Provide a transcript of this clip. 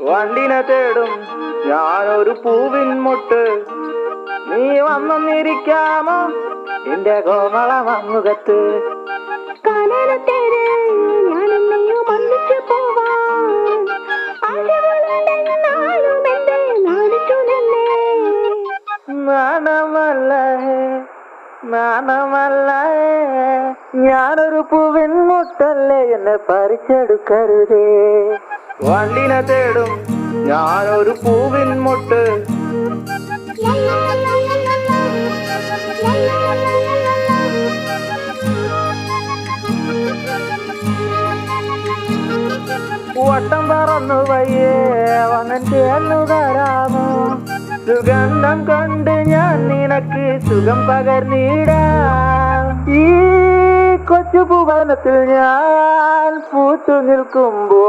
വണ്ടിനെ തേടും ഞാനൊരു പൂവിൻ മുട്ട്, നീ വന്നിരിക്കാമോ എന്റെ കോമള മമ്മുഖത്ത്. നാണമല്ല ഞാനൊരു പൂവിൻ മുട്ടല്ലേ, എന്നെ പറിച്ചെടുക്കരുതേ. വണ്ടിനെ തേടും ഞാനൊരു പൂവിൻ മുട്ട്, വട്ടം പറന്നു വയ്യേ വന്നൻ ചേർന്നു തരാമോ, സുഗന്ധം കൊണ്ട് ഞാൻ നിനക്ക് സുഖം പകർന്നിടാം. ഈ കൊച്ചു ഭുവനത്തിൽ ഞാൻ പൂത്തു നിൽക്കുമ്പോ